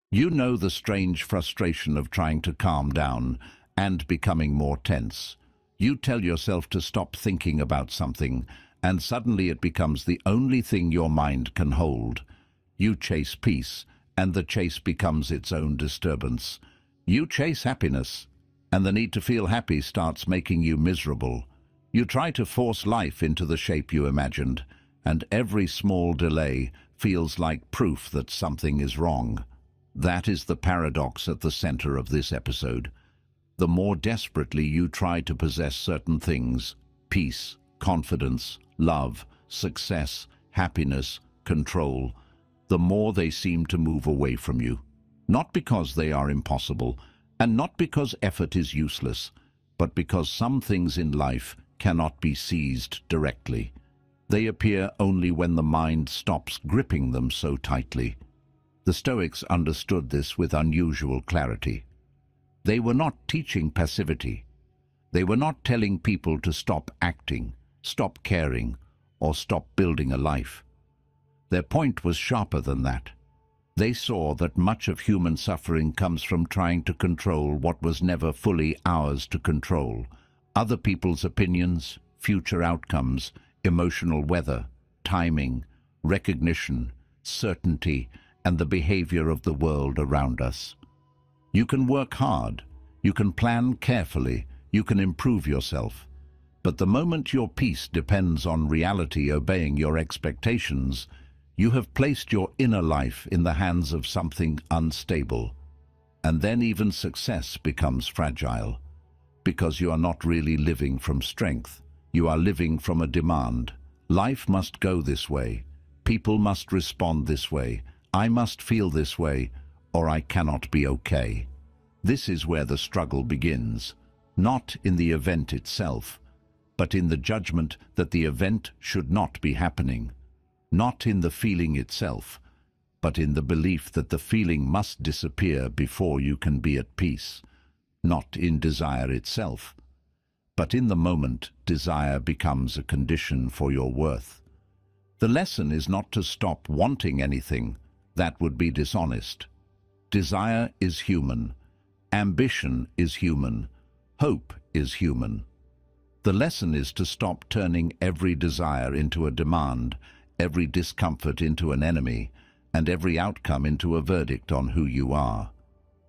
You know the strange frustration of trying to calm down and becoming more tense. You tell yourself to stop thinking about something, and suddenly it becomes the only thing your mind can hold. You chase peace, and the chase becomes its own disturbance. You chase happiness, and the need to feel happy starts making you miserable. You try to force life into the shape you imagined, and every small delay feels like proof that something is wrong. That is the paradox at the center of this episode. The more desperately you try to possess certain things, peace, confidence, love, success, happiness, control, the more they seem to move away from you. Not because they are impossible, and not because effort is useless, but because some things in life cannot be seized directly. They appear only when the mind stops gripping them so tightly. The Stoics understood this with unusual clarity. They were not teaching passivity. They were not telling people to stop acting, stop caring, or stop building a life. Their point was sharper than that. They saw that much of human suffering comes from trying to control what was never fully ours to control. Other people's opinions, future outcomes, emotional weather, timing, recognition, certainty, and the behavior of the world around us. You can work hard, you can plan carefully, you can improve yourself. But the moment your peace depends on reality obeying your expectations, you have placed your inner life in the hands of something unstable. And then even success becomes fragile, because you are not really living from strength. You are living from a demand. Life must go this way. People must respond this way. I must feel this way, or I cannot be okay. This is where the struggle begins, not in the event itself, but in the judgment that the event should not be happening. Not in the feeling itself, but in the belief that the feeling must disappear before you can be at peace. Not in desire itself, but in the moment desire becomes a condition for your worth. The lesson is not to stop wanting anything. That would be dishonest. Desire is human. Ambition is human. Hope is human. The lesson is to stop turning every desire into a demand, every discomfort into an enemy, and every outcome into a verdict on who you are.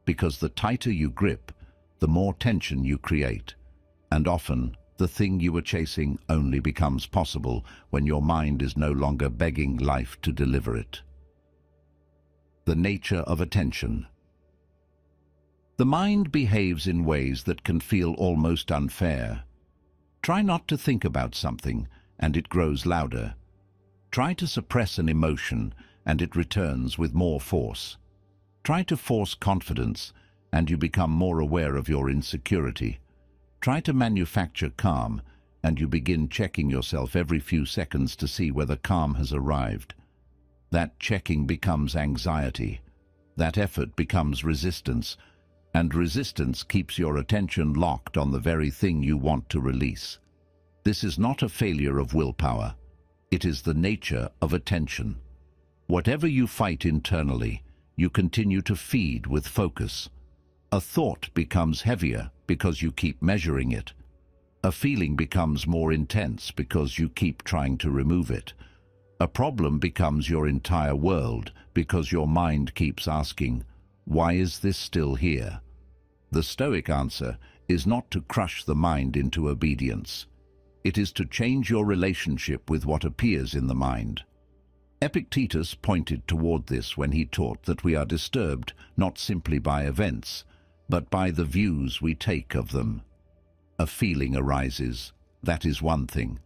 Because the tighter you grip, the more tension you create. And often, the thing you were chasing only becomes possible when your mind is no longer begging life to deliver it. The nature of attention. The mind behaves in ways that can feel almost unfair. Try not to think about something, and it grows louder. Try to suppress an emotion, and it returns with more force. Try to force confidence, and you become more aware of your insecurity. Try to manufacture calm, and you begin checking yourself every few seconds to see whether calm has arrived. That checking becomes anxiety. That effort becomes resistance, and resistance keeps your attention locked on the very thing you want to release. This is not a failure of willpower. It is the nature of attention. Whatever you fight internally, you continue to feed with focus. A thought becomes heavier because you keep measuring it. A feeling becomes more intense because you keep trying to remove it. A problem becomes your entire world because your mind keeps asking, why is this still here? The Stoic answer is not to crush the mind into obedience. It is to change your relationship with what appears in the mind. Epictetus pointed toward this when he taught that we are disturbed not simply by events, but by the views we take of them. A feeling arises, that is one thing.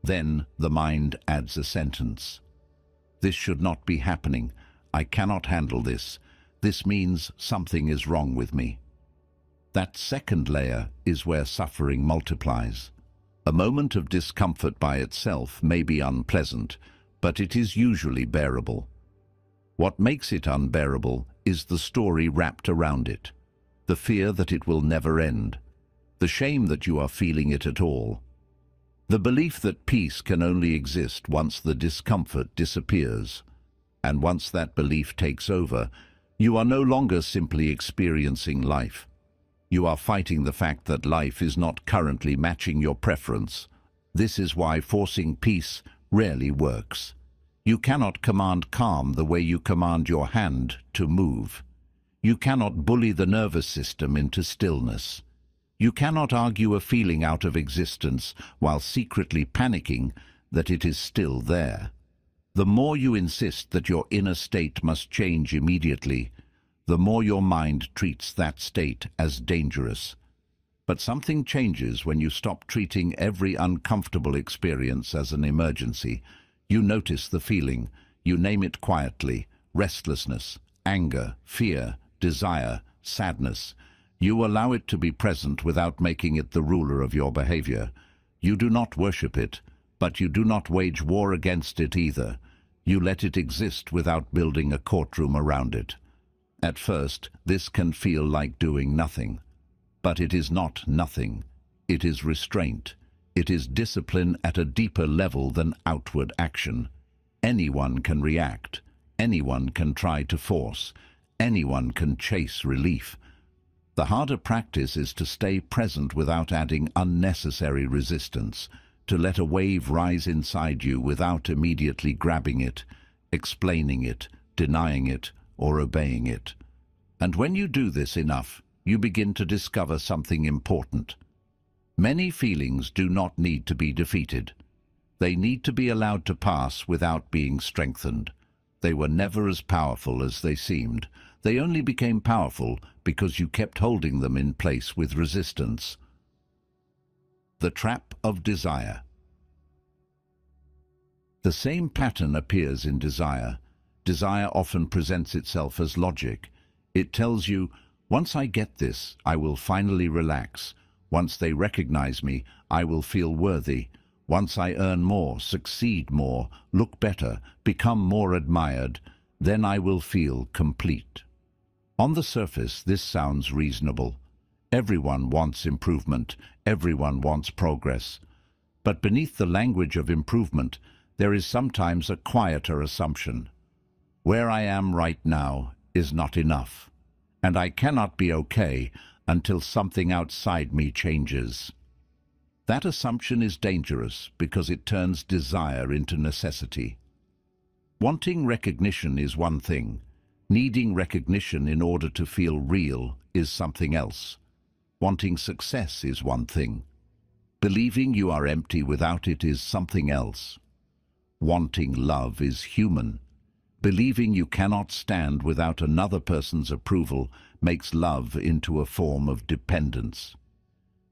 Then the mind adds a sentence. This should not be happening. I cannot handle this. This means something is wrong with me. That second layer is where suffering multiplies. A moment of discomfort by itself may be unpleasant, but it is usually bearable. What makes it unbearable is the story wrapped around it, the fear that it will never end, the shame that you are feeling it at all, the belief that peace can only exist once the discomfort disappears. And once that belief takes over, You are no longer simply experiencing life. You are fighting the fact that life is not currently matching your preference. This is why forcing peace rarely works. You cannot command calm the way you command your hand to move. You cannot bully the nervous system into stillness. You cannot argue a feeling out of existence while secretly panicking that it is still there. The more you insist that your inner state must change immediately, the more your mind treats that state as dangerous. But something changes when you stop treating every uncomfortable experience as an emergency. You notice the feeling, you name it quietly: restlessness, anger, fear, desire, sadness. You allow it to be present without making it the ruler of your behavior. You do not worship it, but you do not wage war against it either. You let it exist without building a courtroom around it. At first, this can feel like doing nothing. But it is not nothing. It is restraint. It is discipline at a deeper level than outward action. Anyone can react. Anyone can try to force. Anyone can chase relief. The harder practice is to stay present without adding unnecessary resistance, to let a wave rise inside you without immediately grabbing it, explaining it, denying it, or obeying it. And when you do this enough, you begin to discover something important. Many feelings do not need to be defeated. They need to be allowed to pass without being strengthened. They were never as powerful as they seemed. They only became powerful because you kept holding them in place with resistance. The trap of desire. The same pattern appears in desire. Desire often presents itself as logic. It tells you, once I get this, I will finally relax. Once they recognize me, I will feel worthy. Once I earn more, succeed more, look better, become more admired, then I will feel complete. On the surface, this sounds reasonable. Everyone wants improvement. Everyone wants progress. But beneath the language of improvement, there is sometimes a quieter assumption. Where I am right now is not enough, and I cannot be okay until something outside me changes. That assumption is dangerous because it turns desire into necessity. Wanting recognition is one thing. Needing recognition in order to feel real is something else. Wanting success is one thing. Believing you are empty without it is something else. Wanting love is human. Believing you cannot stand without another person's approval makes love into a form of dependence.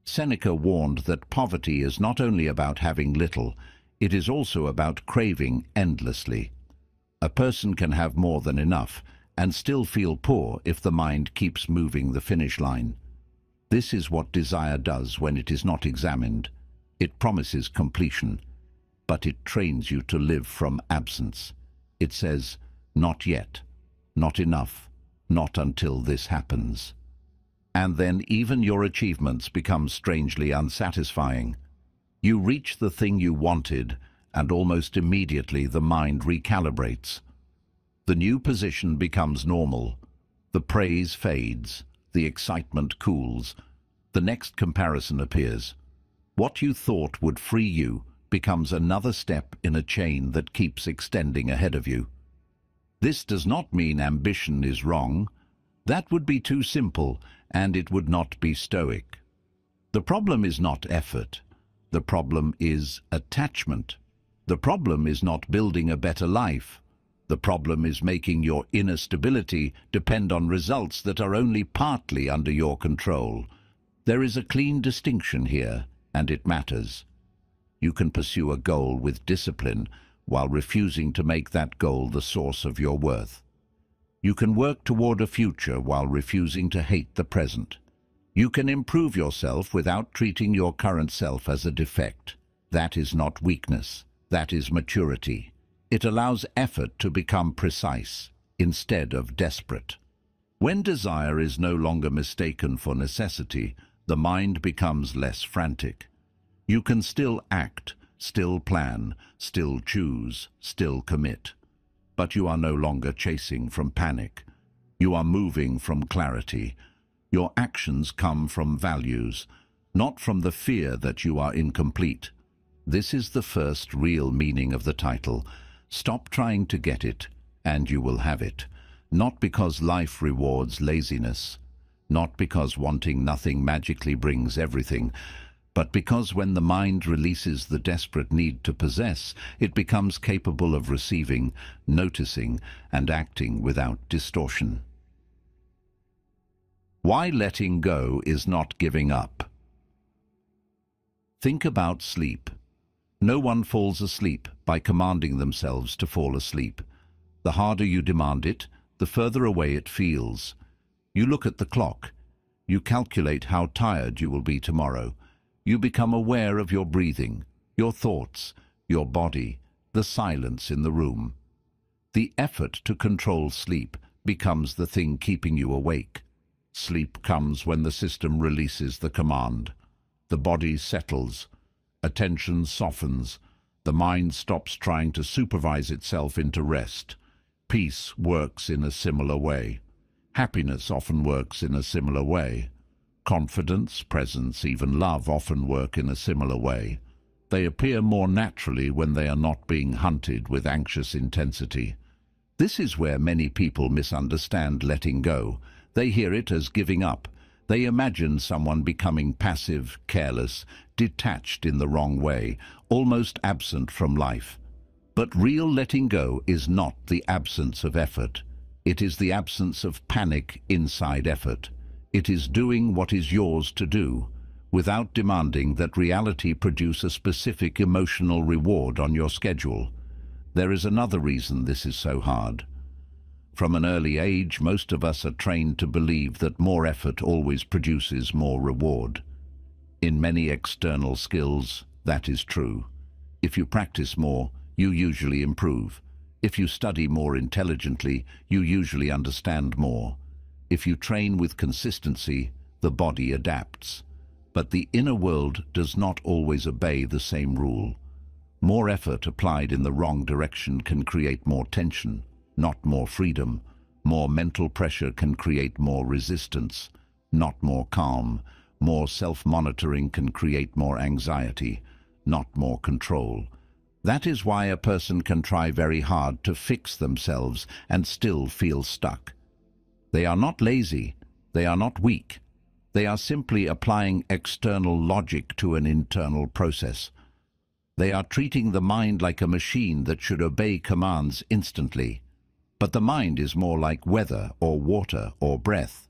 Seneca warned that poverty is not only about having little, it is also about craving endlessly. A person can have more than enough and still feel poor if the mind keeps moving the finish line. This is what desire does when it is not examined. It promises completion, but it trains you to live from absence. It says, not yet, not enough, not until this happens. And then even your achievements become strangely unsatisfying. You reach the thing you wanted, and almost immediately the mind recalibrates. The new position becomes normal. The praise fades. The excitement cools. The next comparison appears. What you thought would free you becomes another step in a chain that keeps extending ahead of you. This does not mean ambition is wrong. That would be too simple, and it would not be Stoic. The problem is not effort. The problem is attachment. The problem is not building a better life. The problem is making your inner stability depend on results that are only partly under your control. There is a clean distinction here, and it matters. You can pursue a goal with discipline while refusing to make that goal the source of your worth. You can work toward a future while refusing to hate the present. You can improve yourself without treating your current self as a defect. That is not weakness. That is maturity. It allows effort to become precise instead of desperate. When desire is no longer mistaken for necessity, the mind becomes less frantic. You can still act, still plan, still choose, still commit. But you are no longer chasing from panic. You are moving from clarity. Your actions come from values, not from the fear that you are incomplete. This is the first real meaning of the title. Stop trying to get it, and you will have it. Not because life rewards laziness, not because wanting nothing magically brings everything, but because when the mind releases the desperate need to possess, it becomes capable of receiving, noticing, and acting without distortion. Why letting go is not giving up. Think about sleep. No one falls asleep by commanding themselves to fall asleep. The harder you demand it, the further away it feels. You look at the clock. You calculate how tired you will be tomorrow. You become aware of your breathing, your thoughts, your body, the silence in the room. The effort to control sleep becomes the thing keeping you awake. Sleep comes when the system releases the command. The body settles. Attention softens. The mind stops trying to supervise itself into rest. Peace works in a similar way. Happiness often works in a similar way. Confidence, presence, even love often work in a similar way. They appear more naturally when they are not being hunted with anxious intensity. This is where many people misunderstand letting go. They hear it as giving up. They imagine someone becoming passive, careless, detached in the wrong way, almost absent from life. But real letting go is not the absence of effort. It is the absence of panic inside effort. It is doing what is yours to do, without demanding that reality produce a specific emotional reward on your schedule. There is another reason this is so hard. From an early age, most of us are trained to believe that more effort always produces more reward. In many external skills, that is true. If you practice more, you usually improve. If you study more intelligently, you usually understand more. If you train with consistency, the body adapts. But the inner world does not always obey the same rule. More effort applied in the wrong direction can create more tension, not more freedom. More mental pressure can create more resistance, not more calm. More self-monitoring can create more anxiety, not more control. That is why a person can try very hard to fix themselves and still feel stuck. They are not lazy, they are not weak. They are simply applying external logic to an internal process. They are treating the mind like a machine that should obey commands instantly. But the mind is more like weather or water or breath.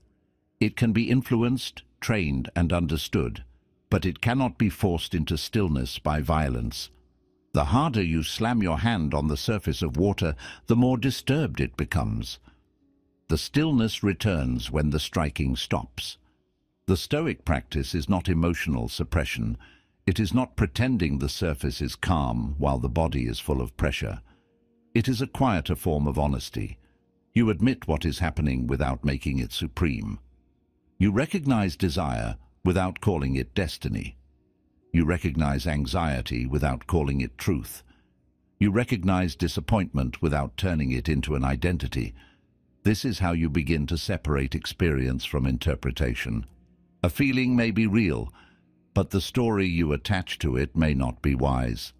It can be influenced, trained, and understood, but it cannot be forced into stillness by violence. The harder you slam your hand on the surface of water, the more disturbed it becomes. The stillness returns when the striking stops. The Stoic practice is not emotional suppression. It is not pretending the surface is calm while the body is full of pressure. It is a quieter form of honesty. You admit what is happening without making it supreme. You recognize desire without calling it destiny. You recognize anxiety without calling it truth. You recognize disappointment without turning it into an identity. This is how you begin to separate experience from interpretation. A feeling may be real, but the story you attach to it may not be wise.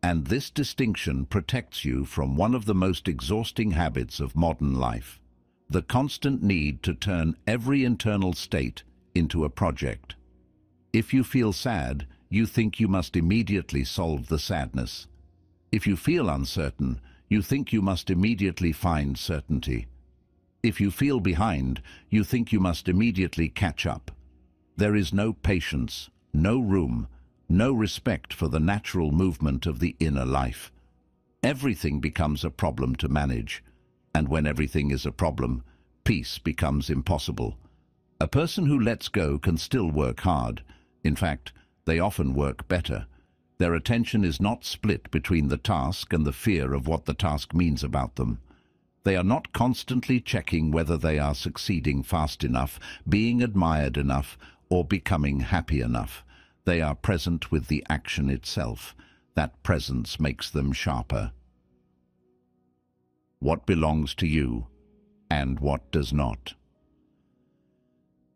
And this distinction protects you from one of the most exhausting habits of modern life, the constant need to turn every internal state into a project. If you feel sad, you think you must immediately solve the sadness. If you feel uncertain, you think you must immediately find certainty. If you feel behind, you think you must immediately catch up. There is no patience, no room, no respect for the natural movement of the inner life. Everything becomes a problem to manage, and when everything is a problem, peace becomes impossible. A person who lets go can still work hard. In fact, they often work better. Their attention is not split between the task and the fear of what the task means about them. They are not constantly checking whether they are succeeding fast enough, being admired enough, or becoming happy enough. They are present with the action itself. That presence makes them sharper. What belongs to you? and what does not.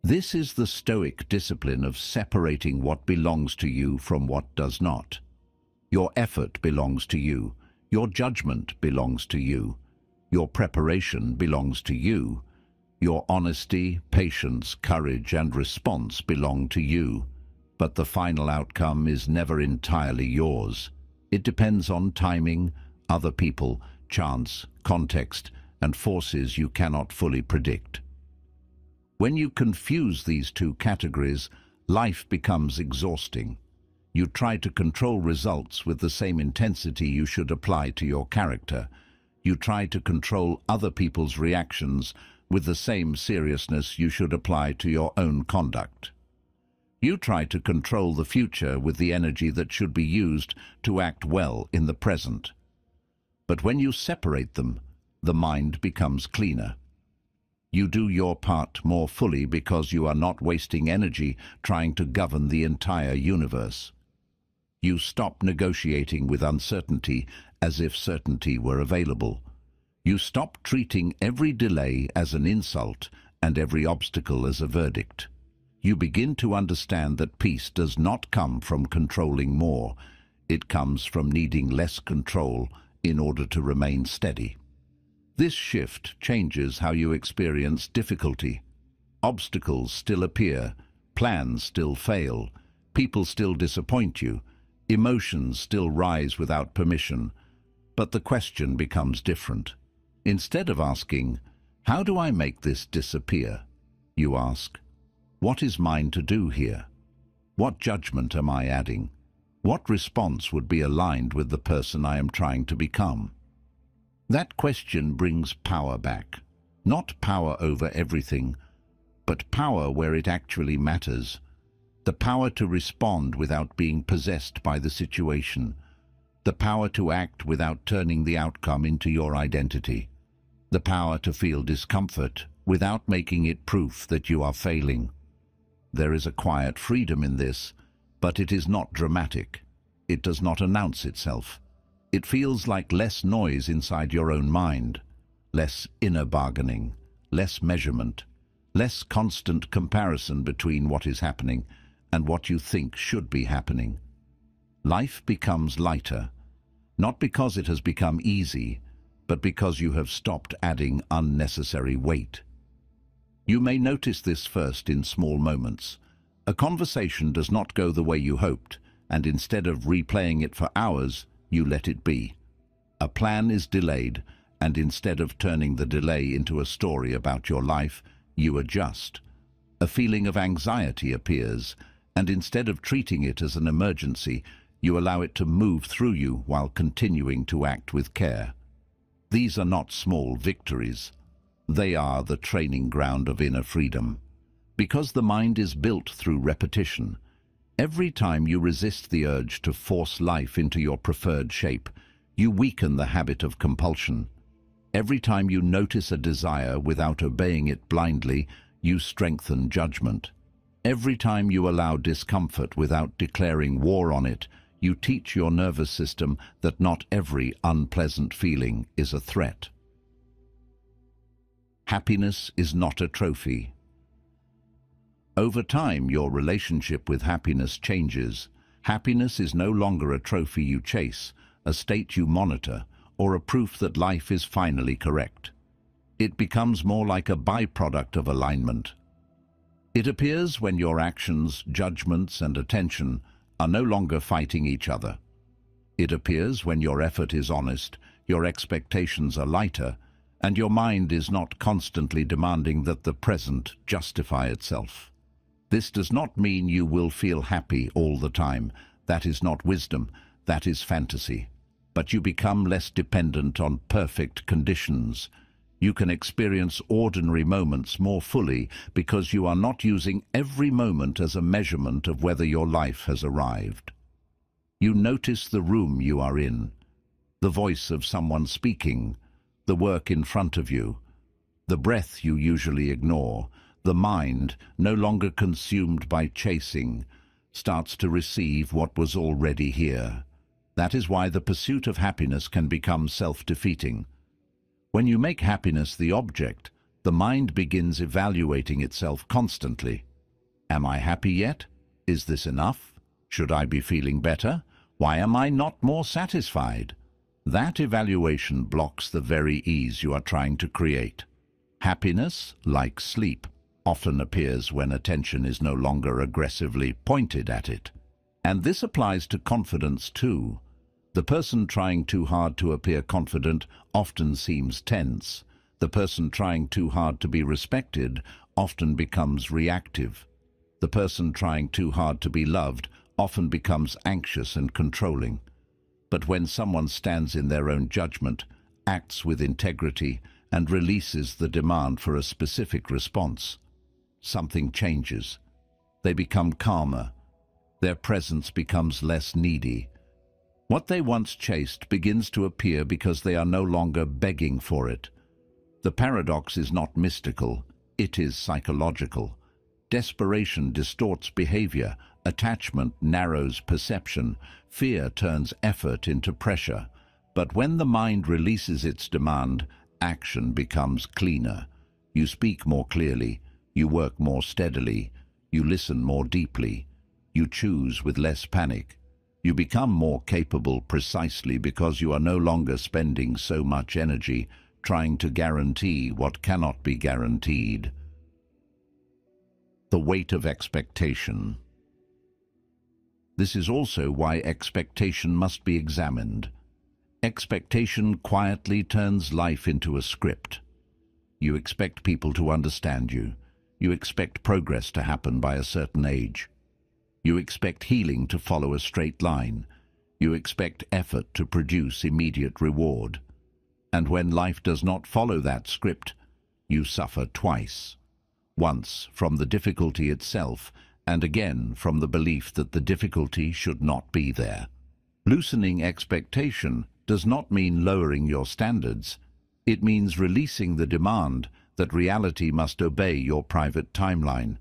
This is the Stoic discipline of separating what belongs to you from what does not. Your effort belongs to you. Your judgment belongs to you. Your preparation belongs to you. Your honesty, patience, courage, and response belong to you. But the final outcome is never entirely yours. It depends on timing, other people, chance, context, and forces you cannot fully predict. When you confuse these two categories, life becomes exhausting. You try to control results with the same intensity you should apply to your character. You try to control other people's reactions with the same seriousness you should apply to your own conduct. You try to control the future with the energy that should be used to act well in the present. But when you separate them, the mind becomes cleaner. You do your part more fully because you are not wasting energy trying to govern the entire universe. You stop negotiating with uncertainty as if certainty were available. You stop treating every delay as an insult and every obstacle as a verdict. You begin to understand that peace does not come from controlling more. It comes from needing less control in order to remain steady. This shift changes how you experience difficulty. Obstacles still appear, plans still fail, people still disappoint you, emotions still rise without permission, but the question becomes different. Instead of asking, "How do I make this disappear?" you ask, "What is mine to do here? What judgment am I adding? What response would be aligned with the person I am trying to become?" That question brings power back. Not power over everything, but power where it actually matters. The power to respond without being possessed by the situation. The power to act without turning the outcome into your identity. The power to feel discomfort without making it proof that you are failing. There is a quiet freedom in this, but it is not dramatic. It does not announce itself. It feels like less noise inside your own mind, less inner bargaining, less measurement, less constant comparison between what is happening and what you think should be happening. Life becomes lighter, not because it has become easy, but because you have stopped adding unnecessary weight. You may notice this first in small moments. A conversation does not go the way you hoped, and instead of replaying it for hours, you let it be. A plan is delayed, and instead of turning the delay into a story about your life, you adjust. A feeling of anxiety appears, and instead of treating it as an emergency, you allow it to move through you while continuing to act with care. These are not small victories. They are the training ground of inner freedom. Because the mind is built through repetition, every time you resist the urge to force life into your preferred shape, you weaken the habit of compulsion. Every time you notice a desire without obeying it blindly, you strengthen judgment. Every time you allow discomfort without declaring war on it, you teach your nervous system that not every unpleasant feeling is a threat. Happiness is not a trophy. Over time, your relationship with happiness changes. Happiness is no longer a trophy you chase, a state you monitor, or a proof that life is finally correct. It becomes more like a byproduct of alignment. It appears when your actions, judgments, and attention are no longer fighting each other. It appears when your effort is honest, your expectations are lighter, and your mind is not constantly demanding that the present justify itself. This does not mean you will feel happy all the time. That is not wisdom, that is fantasy. But you become less dependent on perfect conditions. You can experience ordinary moments more fully because you are not using every moment as a measurement of whether your life has arrived. You notice the room you are in, the voice of someone speaking, the work in front of you, the breath you usually ignore. The mind, no longer consumed by chasing, starts to receive what was already here. That is why the pursuit of happiness can become self-defeating. When you make happiness the object, The mind begins evaluating itself constantly. Am I happy yet? Is this enough? Should I be feeling better? Why am I not more satisfied? That evaluation blocks the very ease you are trying to create. Happiness, like sleep, often appears when attention is no longer aggressively pointed at it. And this applies to confidence too. The person trying too hard to appear confident often seems tense. The person trying too hard to be respected often becomes reactive. The person trying too hard to be loved often becomes anxious and controlling. But when someone stands in their own judgment, acts with integrity, and releases the demand for a specific response, something changes. They become calmer. Their presence becomes less needy. What they once chased begins to appear because they are no longer begging for it. The paradox is not mystical, it is psychological. Desperation distorts behavior, attachment narrows perception, fear turns effort into pressure. But when the mind releases its demand, action becomes cleaner. You speak more clearly, you work more steadily, you listen more deeply, you choose with less panic. You become more capable precisely because you are no longer spending so much energy trying to guarantee what cannot be guaranteed. The weight of expectation. This is also why expectation must be examined. Expectation quietly turns life into a script. You expect people to understand you. You expect progress to happen by a certain age. You expect healing to follow a straight line. You expect effort to produce immediate reward. And when life does not follow that script, you suffer twice. Once from the difficulty itself, and again from the belief that the difficulty should not be there. Loosening expectation does not mean lowering your standards. It means releasing the demand that reality must obey your private timeline.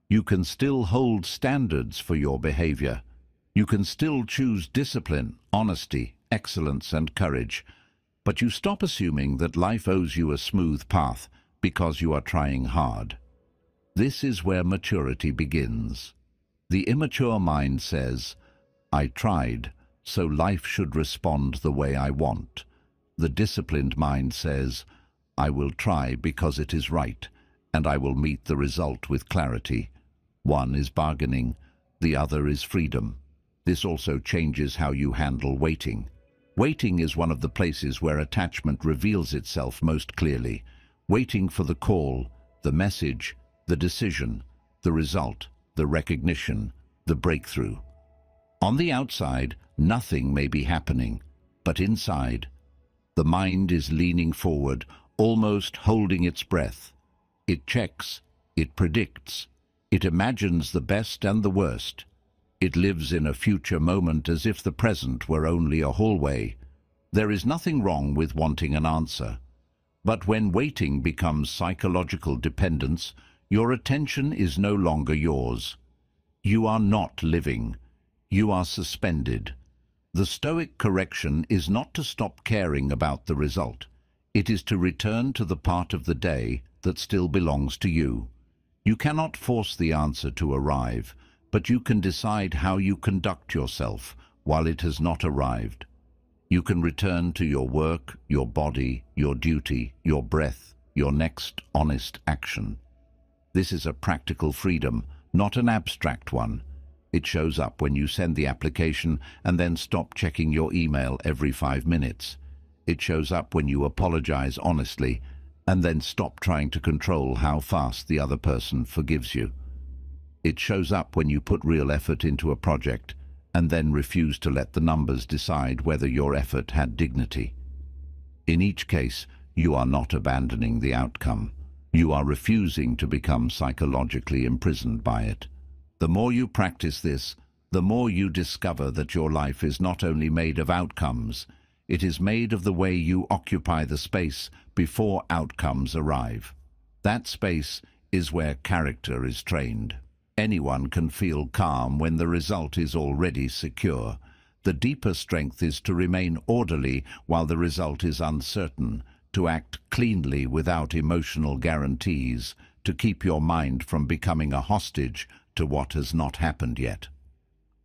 You can still hold standards for your behavior. You can still choose discipline, honesty, excellence, and courage. But you stop assuming that life owes you a smooth path because you are trying hard. This is where maturity begins. The immature mind says, I tried, so life should respond the way I want. The disciplined mind says, I will try because it is right, and I will meet the result with clarity. One is bargaining, the other is freedom. This also changes how you handle waiting. Waiting is one of the places where attachment reveals itself most clearly. Waiting for the call, the message, the decision, the result, the recognition, the breakthrough. On the outside, nothing may be happening, but inside, the mind is leaning forward, almost holding its breath. It checks, it predicts, it imagines the best and the worst. It lives in a future moment as if the present were only a hallway. There is nothing wrong with wanting an answer. But when waiting becomes psychological dependence, your attention is no longer yours. You are not living. You are suspended. The Stoic correction is not to stop caring about the result. It is to return to the part of the day that still belongs to you. You cannot force the answer to arrive, but you can decide how you conduct yourself while it has not arrived. You can return to your work, your body, your duty, your breath, your next honest action. This is a practical freedom, not an abstract one. It shows up when you send the application and then stop checking your email every 5 minutes. It shows up when you apologize honestly and then stop trying to control how fast the other person forgives you. It shows up when you put real effort into a project and then refuse to let the numbers decide whether your effort had dignity. In each case, you are not abandoning the outcome. You are refusing to become psychologically imprisoned by it. The more you practice this, the more you discover that your life is not only made of outcomes, it is made of the way you occupy the space before outcomes arrive. That space is where character is trained. Anyone can feel calm when the result is already secure. The deeper strength is to remain orderly while the result is uncertain, to act cleanly without emotional guarantees, to keep your mind from becoming a hostage to what has not happened yet.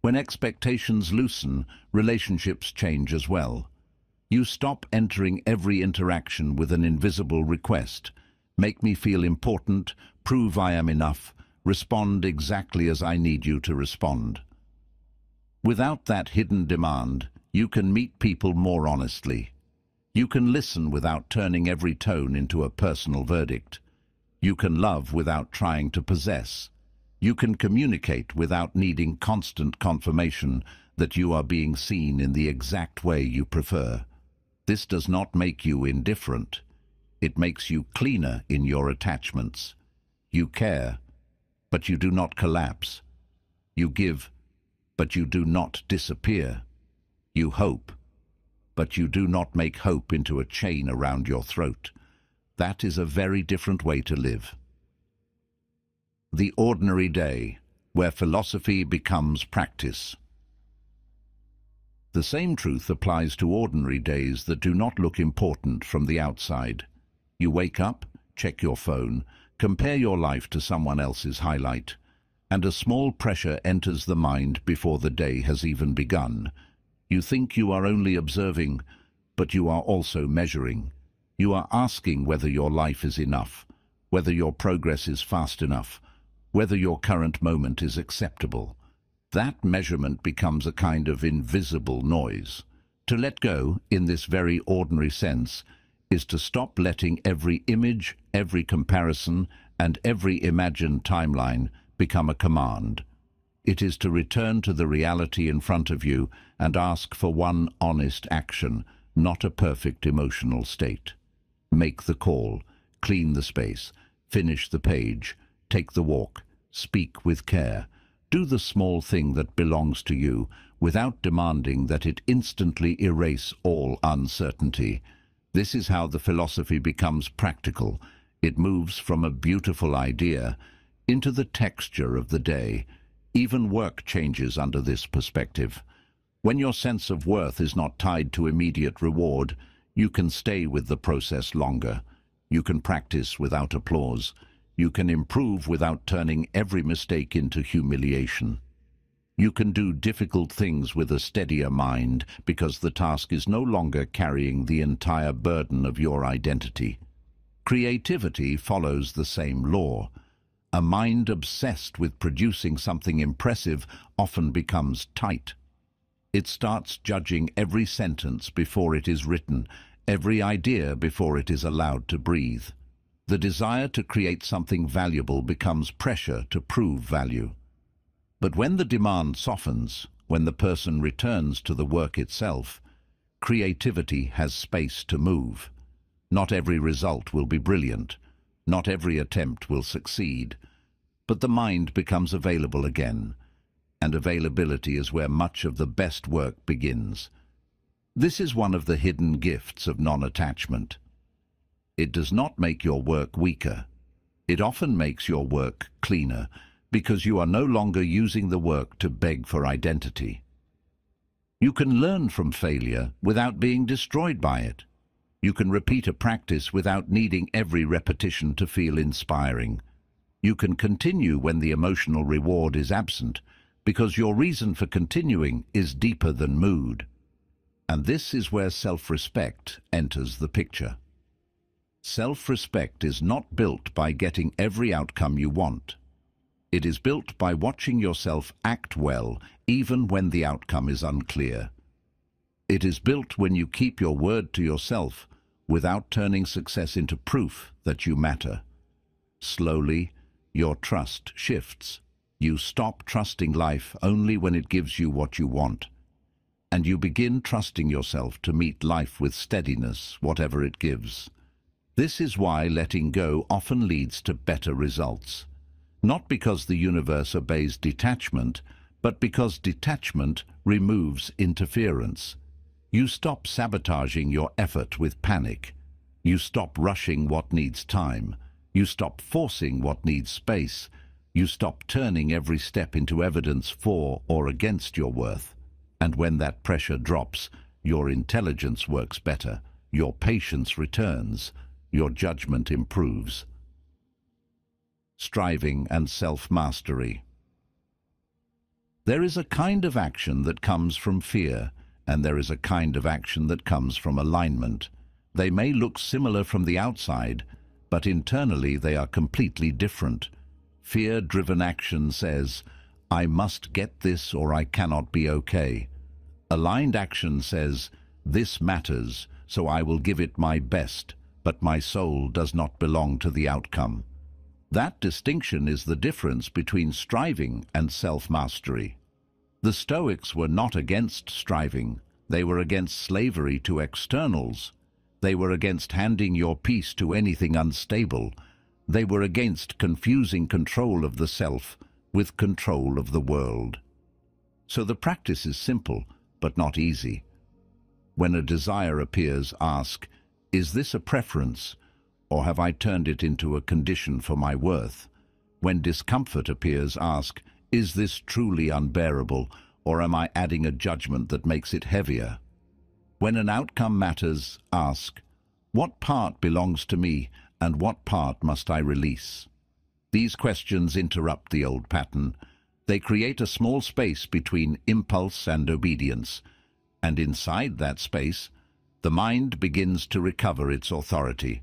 When expectations loosen, relationships change as well. You stop entering every interaction with an invisible request. Make me feel important, prove I am enough, respond exactly as I need you to respond. Without that hidden demand, you can meet people more honestly. You can listen without turning every tone into a personal verdict. You can love without trying to possess. You can communicate without needing constant confirmation that you are being seen in the exact way you prefer. This does not make you indifferent. It makes you cleaner in your attachments. You care, but you do not collapse. You give, but you do not disappear. You hope, but you do not make hope into a chain around your throat. That is a very different way to live. The ordinary day, where philosophy becomes practice. The same truth applies to ordinary days that do not look important from the outside. You wake up, check your phone, compare your life to someone else's highlight, and a small pressure enters the mind before the day has even begun. You think you are only observing, but you are also measuring. You are asking whether your life is enough, whether your progress is fast enough, whether your current moment is acceptable. That measurement becomes a kind of invisible noise. To let go, in this very ordinary sense, is to stop letting every image, every comparison, and every imagined timeline become a command. It is to return to the reality in front of you and ask for one honest action, not a perfect emotional state. Make the call, clean the space, finish the page, take the walk, speak with care. Do the small thing that belongs to you without demanding that it instantly erase all uncertainty. This is how the philosophy becomes practical. It moves from a beautiful idea into the texture of the day. Even work changes under this perspective. When your sense of worth is not tied to immediate reward, you can stay with the process longer. You can practice without applause. You can improve without turning every mistake into humiliation. You can do difficult things with a steadier mind because the task is no longer carrying the entire burden of your identity. Creativity follows the same law. A mind obsessed with producing something impressive often becomes tight. It starts judging every sentence before it is written, every idea before it is allowed to breathe. The desire to create something valuable becomes pressure to prove value. But when the demand softens, when the person returns to the work itself, creativity has space to move. Not every result will be brilliant. Not every attempt will succeed. But the mind becomes available again, and availability is where much of the best work begins. This is one of the hidden gifts of non-attachment. It does not make your work weaker. It often makes your work cleaner, because you are no longer using the work to beg for identity. You can learn from failure without being destroyed by it. You can repeat a practice without needing every repetition to feel inspiring. You can continue when the emotional reward is absent, because your reason for continuing is deeper than mood. And this is where self-respect enters the picture. Self-respect is not built by getting every outcome you want. It is built by watching yourself act well, even when the outcome is unclear. It is built when you keep your word to yourself without turning success into proof that you matter. Slowly, your trust shifts. You stop trusting life only when it gives you what you want, and you begin trusting yourself to meet life with steadiness, whatever it gives. This is why letting go often leads to better results. Not because the universe obeys detachment, but because detachment removes interference. You stop sabotaging your effort with panic. You stop rushing what needs time. You stop forcing what needs space. You stop turning every step into evidence for or against your worth. And when that pressure drops, your intelligence works better. your patience returns, your judgment improves. Striving and self-mastery. There is a kind of action that comes from fear, and there is a kind of action that comes from alignment. They may look similar from the outside, but internally they are completely different. Fear-driven action says, I must get this or I cannot be okay. Aligned action says, this matters, so I will give it my best, but my soul does not belong to the outcome. That distinction is the difference between striving and self-mastery. The Stoics were not against striving. They were against slavery to externals. They were against handing your peace to anything unstable. They were against confusing control of the self with control of the world. So the practice is simple, but not easy. When a desire appears, ask, is this a preference, or have I turned it into a condition for my worth? When discomfort appears, ask, is this truly unbearable, or am I adding a judgment that makes it heavier? When an outcome matters, ask, what part belongs to me and what part must I release? These questions interrupt the old pattern. They create a small space between impulse and obedience, and inside that space, the mind begins to recover its authority.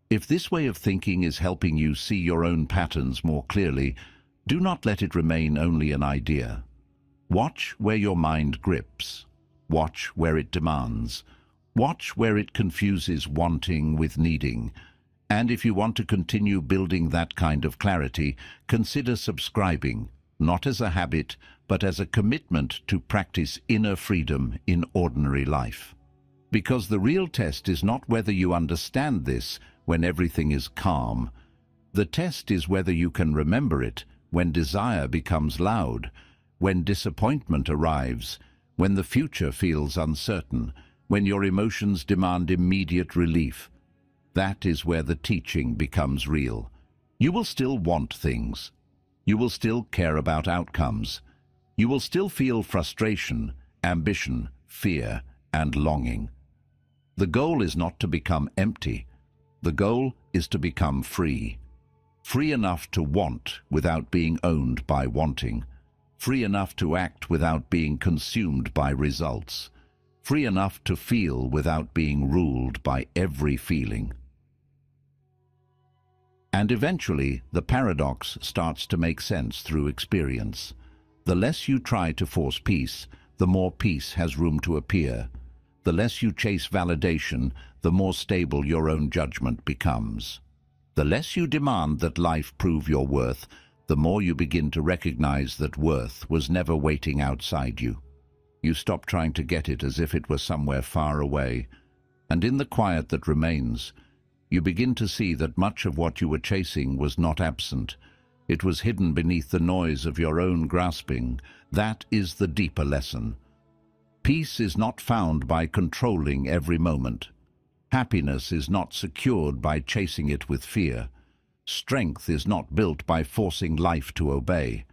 If this way of thinking is helping you see your own patterns more clearly, do not let it remain only an idea. Watch where your mind grips. Watch where it demands. Watch where it confuses wanting with needing. And if you want to continue building that kind of clarity, consider subscribing, not as a habit, but as a commitment to practice inner freedom in ordinary life. Because the real test is not whether you understand this when everything is calm. The test is whether you can remember it when desire becomes loud, when disappointment arrives, when the future feels uncertain, when your emotions demand immediate relief. That is where the teaching becomes real. You will still want things. You will still care about outcomes. You will still feel frustration, ambition, fear, and longing. The goal is not to become empty. The goal is to become free. Free enough to want without being owned by wanting. Free enough to act without being consumed by results. Free enough to feel without being ruled by every feeling. And eventually, the paradox starts to make sense through experience. The less you try to force peace, the more peace has room to appear. The less you chase validation, the more stable your own judgment becomes. The less you demand that life prove your worth, the more you begin to recognize that worth was never waiting outside you. You stop trying to get it as if it were somewhere far away, and in the quiet that remains, you begin to see that much of what you were chasing was not absent. It was hidden beneath the noise of your own grasping. That is the deeper lesson. Peace is not found by controlling every moment. Happiness is not secured by chasing it with fear. Strength is not built by forcing life to obey.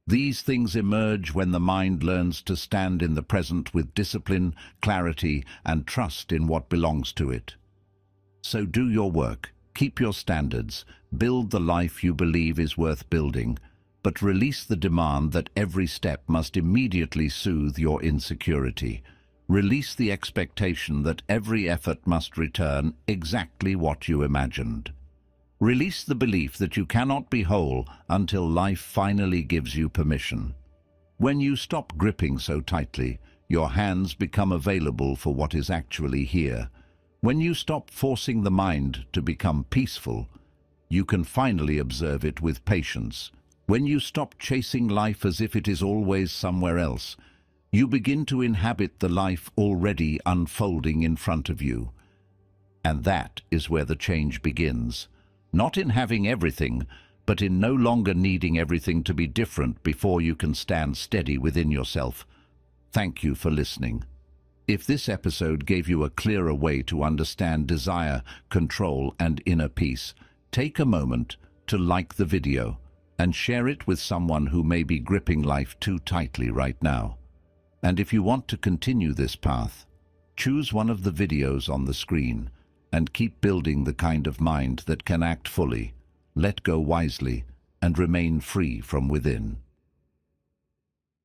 These things emerge when the mind learns to stand in the present with discipline, clarity, and trust in what belongs to it. So do your work, keep your standards, build the life you believe is worth building, but release the demand that every step must immediately soothe your insecurity. Release the expectation that every effort must return exactly what you imagined. Release the belief that you cannot be whole until life finally gives you permission. When you stop gripping so tightly, your hands become available for what is actually here. When you stop forcing the mind to become peaceful, you can finally observe it with patience. When you stop chasing life as if it is always somewhere else, you begin to inhabit the life already unfolding in front of you. And that is where the change begins. Not in having everything, but in no longer needing everything to be different before you can stand steady within yourself. Thank you for listening. If this episode gave you a clearer way to understand desire, control, and inner peace, take a moment to like the video and share it with someone who may be gripping life too tightly right now. And if you want to continue this path, Choose one of the videos on the screen and keep building the kind of mind that can act fully, let go wisely, and remain free from within.